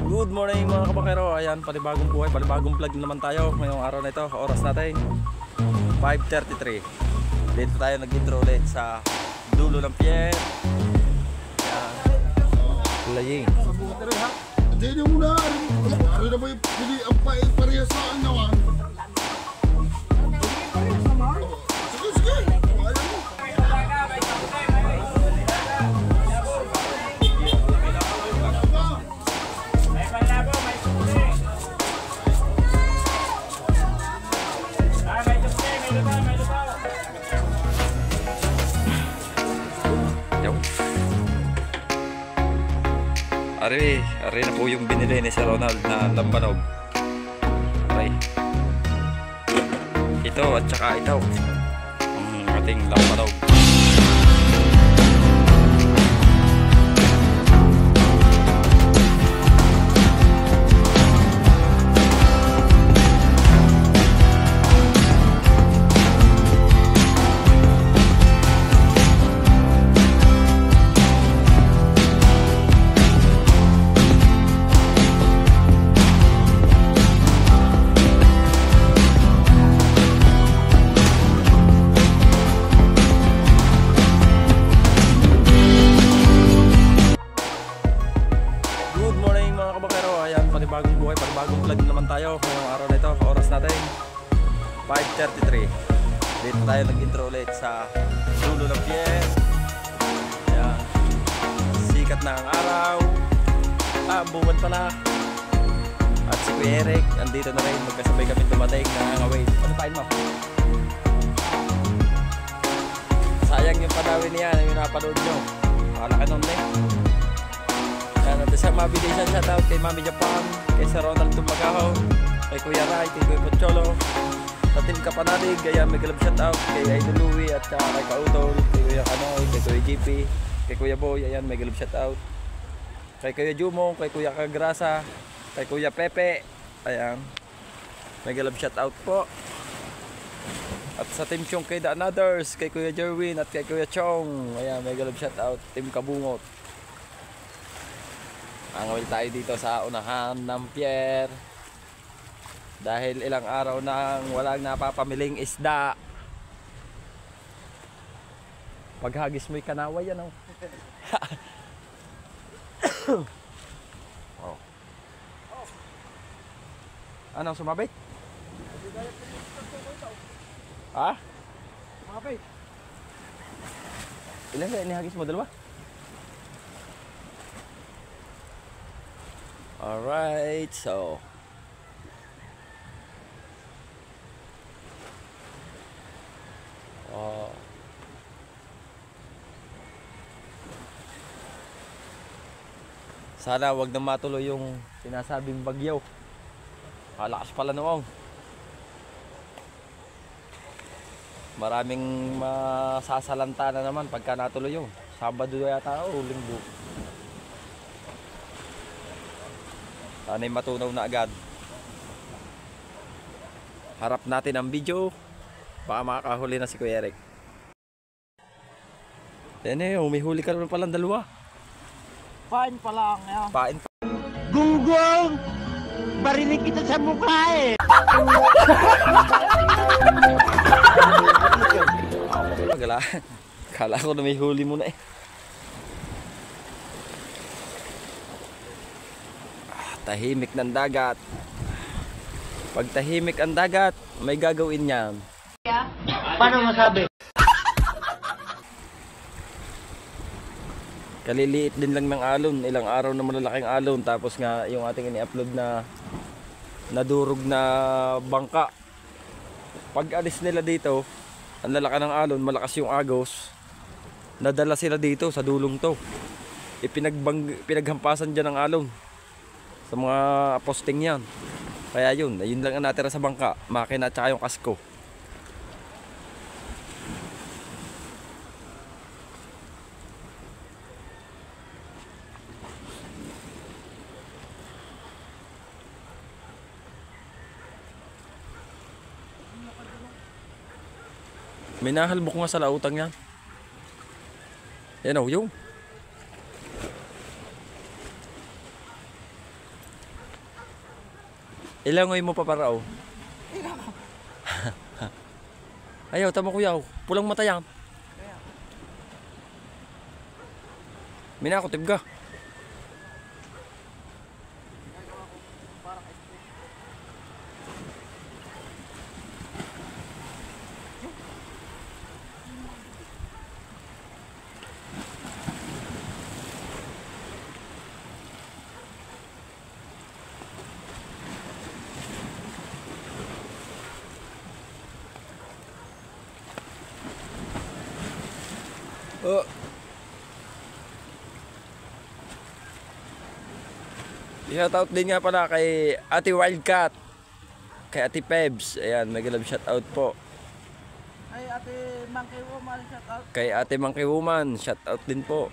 Good morning mga kabakero. Ayan, panibagong buhay, panibagong vlog naman tayo ngayong araw na ito. Oras natin 5:33. Dito tayo nag-intro ulit sa dulo ng pier. Ayan, laying. Hindi mo na ano na ba yung pili ang parehas sa anyawan? Sige, sige. Ayaw mo. Ari na po yung binili ni Sir Ronald na lambanog. Aray. Ito at saka ito. Ang ating lambanog. Panibagong buhay, panibagong vlog naman tayo ngayong araw na ito. Oras natin 5:33. Dito tayo nag-intro ulit sa dulo ng pier. Ayan, sikat na ang araw, buwan pala. At si Kuya Eric andito na rin, magkasabay kami dumating na ngawin. Ano pain mo? Sayang yung panawin niya, yung napanood nyo. Makalaki nun eh. Sa mabilisan, shoutout kay Mami Japan, kay Sir Ronald Tumagaho, kay Kuya Rai, kay Kuya Pocholo, sa Team Kapanalig, kay Megalab shoutout, kay Idol Louie at kay Kautol, kay Kuya Kanoy, kay Kuya GP, kay Kuya Boy, ayan Megalab shoutout, kay Kuya Jumong, kay Kuya Kagrasa, kay Kuya Pepe, ayan Megalab shoutout po. At sa Team Chong kay The Anothers, kay Kuya Jerwin at kay Kuya Chong, ayan Megalab shoutout, Team Kabungot. Angawil tayo dito sa unahan ng pier dahil ilang araw nang walang napapamiling isda. Paghagis mo'y kanawa yan oh. Oh. Ano, sumabit? Ha? Sumabit. Ilan na inihagis mo? Dalawa? Alright, so sana wag na matuloy yung sinasabing bagyo. Malakas pala noong. Maraming masasalanta na naman pagka natuloy yung Sabado yata o Linggo. Sana'y matunaw na agad. Harap natin ang video. Baka makakahuli na si Kuya Eric. Yan eh, umihuli ka naman palang dalawa. Pain pa lang yan. Pain pa. Gunggong! Barinig kita sa mukha eh! Kala ko na may huli mo na eh. Tahimik ng dagat. Pag tahimik ang dagat, may gagawin yan. Paano masabi? Kaliliit din lang ng alon. Ilang araw na malalaking alon. Tapos nga yung ating ini-upload na nadurog na bangka. Pag alis nila dito, ang lalaki ng alon, malakas yung agos. Nadala sila dito sa dulong to. Pinaghampasan dyan ng alon. Sa mga posting yan. Kaya yun lang ang natira sa bangka. Makina at saka yung kasko. May nahalbok nga sa lautang yan. Yan o, yung Ilangoy mo pa para oh. Ayaw, tama kuya. Pulang mata yan. Minakotib ka. Oh. Shoutout din nga pala kay Ate Wildcat, kay Ate Pebs. Ayan, mega love shoutout po. Ay, Ate Monkey Woman, shout out. Kay Ate Monkey Woman, shoutout din po.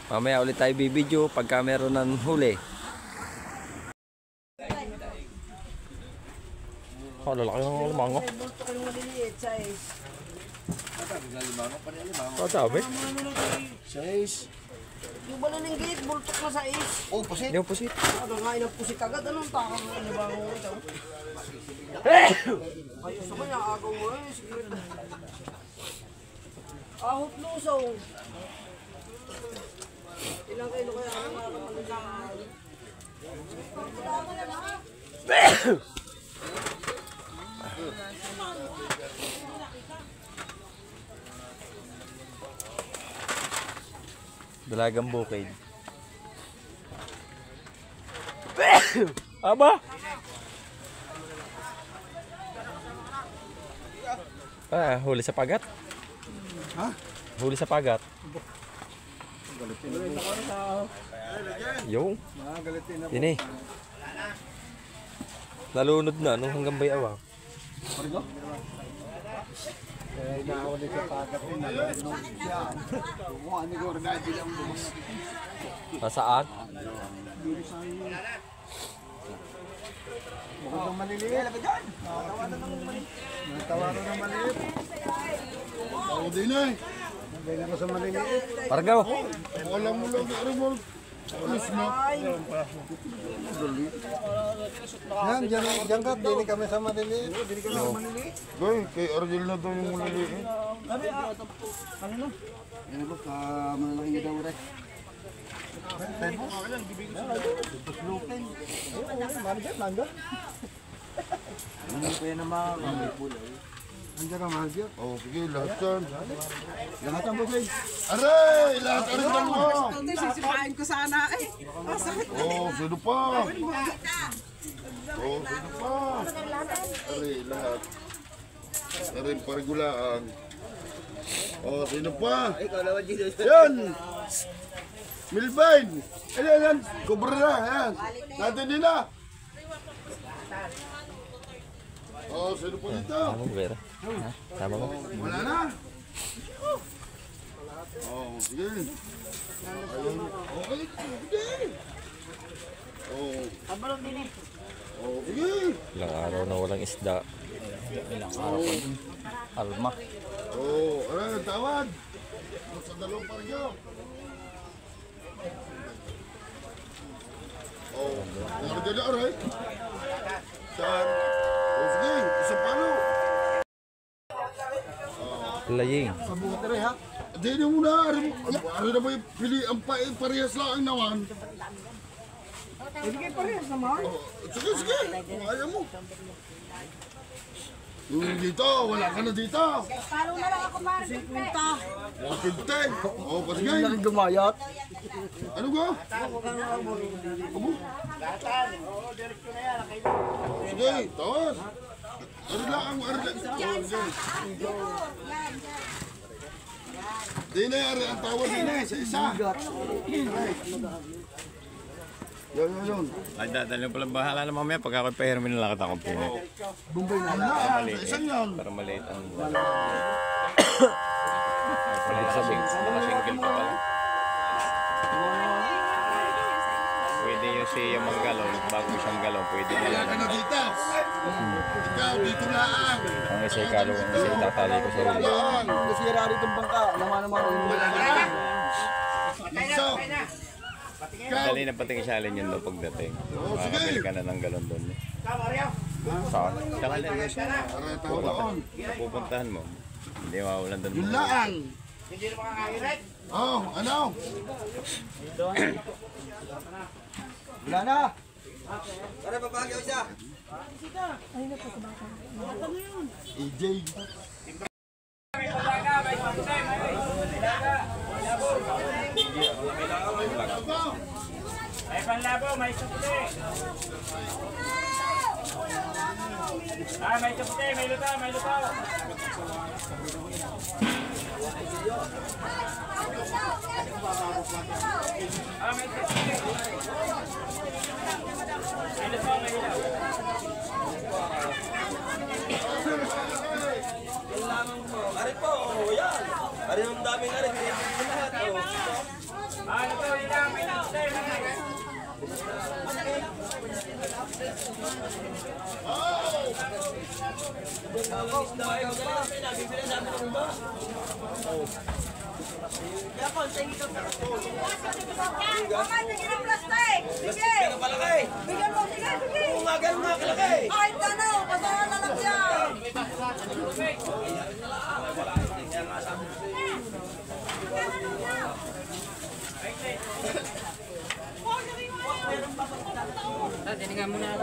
Mamaya ulit tayo bibidyo pagka meron ng huli. Oh, lalaki ng limango. Bulto ko yung maliliit, size. Oh, sabi? Size. Yung balalinggit, bultok na size. Oh, pusit. Hindi mo pusit. Ano nga, inagpusit agad. Anong takang mo? Ano ba ako ito? Ayos naman, nakagaw mo eh. Sige. Ahot lusaw. Ilang kilo kaya ang mga kapalitan? Dalagang bukid. Aba! Ah, huli sa pagat? Ha? Huli sa pagat. Yung? Yun eh. Nalunod na, no? Hanggang bayaw. Nasaan? Bukod ng maliliit. Natawanan ng maliit. Ako din eh. Nagay na sa maliliit. Pargaw. Alam mo lang na rin. Alis mo. Yan, dyan ka. Dili kami sa maliliit. Dili kami sa maliliit. Goy, kay Argel na daw yung maliliit. Ano na? Yan ba, malalaking daw rin. Andiyan ang mahal dyan? Oo, sige, lahat yan. Lahat ang bugay. Aray! Lahat ang rin mo! Ito, sisipain ko sana eh. Masakit. Oo, sino pa? Oo, sino pa? Aray, lahat. Aray, parigulaan. Oo, sino pa? Yan! Milvine! Ayan, yan! Kubra na, yan! Natin din na! Oo, sino pa dito? Tama mo, Vera? Ha? Tama mo? Wala na! Oo, sige. Ayun. Okay, sige. Oo. Kabalong din eh. Oo, sige. Ilang araw na walang isda. Ilang araw pa din. Alma. Oo, ano, tawad. Sa dalawang paryo. Oo, nakadala aray. Saan? Oo, sige, isang palo. Laying. Sabuhat na rin ha. Hindi na muna, ari na ba yung pili ang parehas lang ang nawan? Sige, parehas naman. Oo, sige, sige, kung ayaw mo. Yung dito, wala ka na dito. Palo na lang ako, Mark. 50. Oo, 50. Oo, pasigay. Gumayat. Ano ka? Sige, tawas. Ano lang ang di na yari ang tawad din eh, sa isa. Yun. Ay, dadalhin palang bahala na mamaya pag ako'y pahirmin na lakad akong puno. Bumbay na lang, sa isang yun. Para maliit ang... Nakasingle pa pala. Pwede yung si Manggalong, bago siyang galong, pwede na lang. dito. Ikaw, dito lang. Ang isa ikalo, ang isa itatali ko sa ulo. Nasira rin itong bangka. Naman Iso. Dali na pating isalin yun daw pagdating. Makakabili ka na ng galon doon. Saan? Saka na yun. Pupuntahan mo. Hindi mawawalan doon. Yun lang. Oh, ano? Wala na. AJ. May panlabo, may supte. May supte, may luto, may luto. May supte. May luto, may ilaw. Ari po, yan. Ari yung daming ari. Lahat. Luto, ilaw, may supte. Bigyan mo, sige, sige. Umagal mo, kalaki. Ay, tanaw, kasama na lang yan. Tiningan mo na.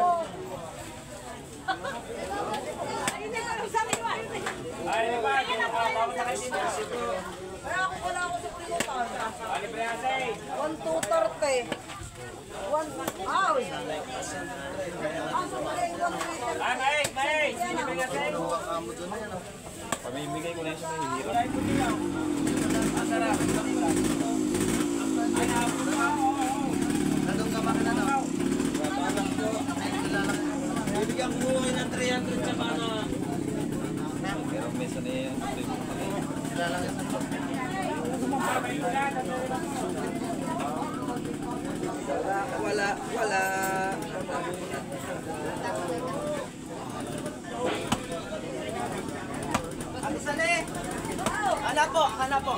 Wala ako sa primutan. Libre asay. 1,230. 1, aw. Aso mo rin, 1,330. Mais, mais. Libre asay. Pamimigay ko na yun sa mahihirap. Bibigyan ko kayo ng 300 sa mana. Pero mesa na yan. Wala. Sali. Hanap po.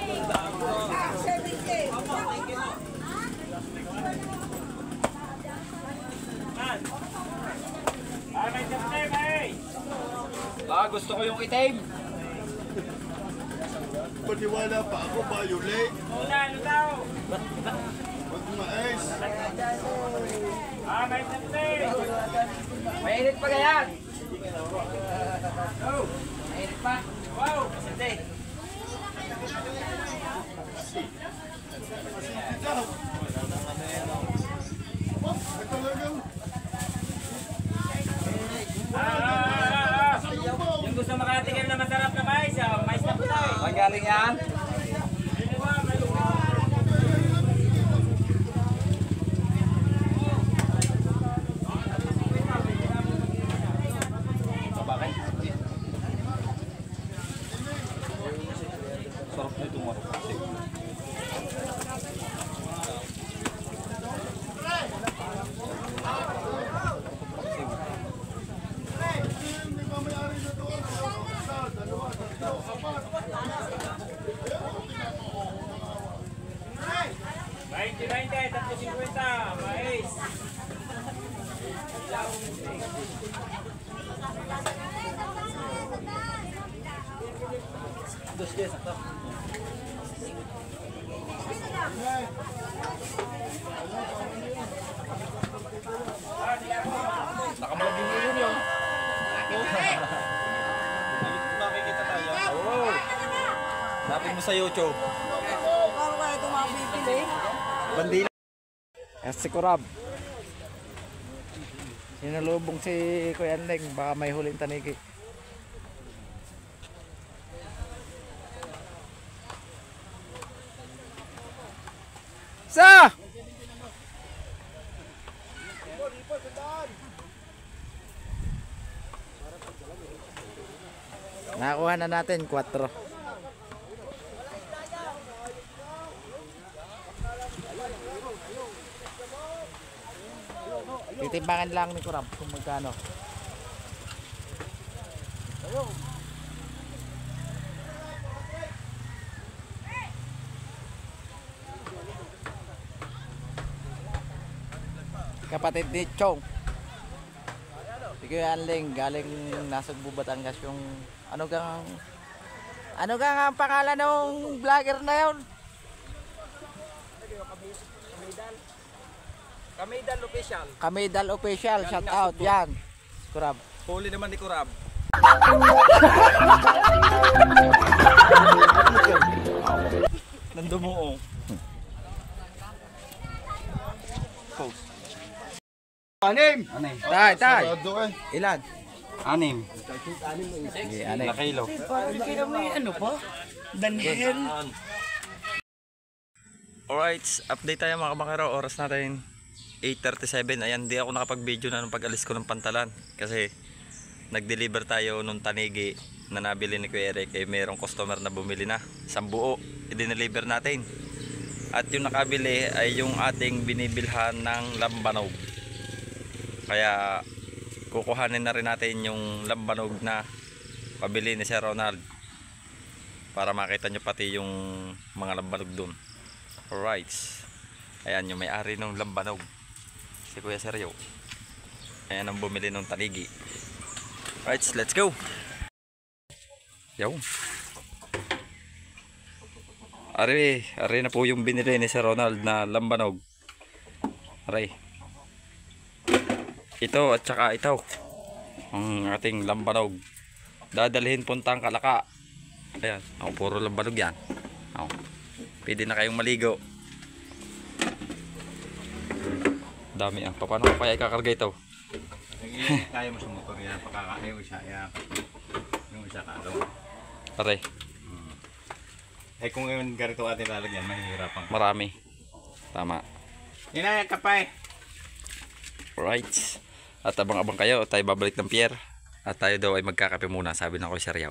70K. May supte, mais. Gusto ko yung itim. Paniwala pa ako, Violet. Una, luto. Huwag mais. May supte. Mainit pa ganyan. Mainit pa. Wow. Sante. Ikaw. Talagang Yung gusto makatikim na masarap na mais, mais na puti. Saan galing yan? Bakit? Sarap na itong marok. Mais. Nakamalagin mo yun yun. Makikita tayo. Oo. Lapit mo sa YouTube. Paano kaya ito mabibili? Bandila. Si Kurab. Sinalubong si Kuya Leng. Baka may huling tanigi. Sa! Nakakuha na natin 4. Titimbangan lang ni Kurab kung magkano. Kapatid ni Chong. Si Kuya Anling, galing nasa Batangas yung ano kang ang pangalan ng vlogger na yun? Kamidal official. Kamidal Official, shout out yan. Kurab. Huli naman ni Kurab. Nandumuong. Anim! Tay. Sarado eh. Ilan? Anim. Sige, anay. Nakilo. Alright, update tayo mga kamakero. Oras natin 8:37. Ayan, di ako nakapag-video na nung pag-alis ko ng pantalan. Kasi nag-deliver tayo nung tanigi na nabili ni Kuya Eric. Mayroong customer na bumili na. Isang buo, i-deliver natin. At yung nakabili ay yung ating binibilhan ng lambanog. Kaya kukuhanin na rin natin yung lambanog na pabili ni Sir Ronald. Para makita nyo pati yung mga lambanog dun. Alright. Ayan yung may-ari ng lambanog. Si Kuya Seryo. Ayan ang bumili ng tanigi. Alright, let's go. Yo. Ari na po yung binili ni Sir Ronald na lambanog. Ari. Ito at saka ito. Ang ating lambanog. Dadalhin puntang Kalaka. Ayan, puro lambanog yan. Pwede na kayong maligo. Dami ah. Paano ko kaya ikakarga ito? Kaya mo sa motor yan. Pakakain mo siya. Yung isa kalong. Pare, Kung ngayon ganito atin lalagyan, mahihirapan ka. marami. Tama. Inaya ka pa eh. Alright. At abang-abang kayo, tayo babalik ng pier. At tayo daw ay magkakape muna, sabi ng Kuya Seryo.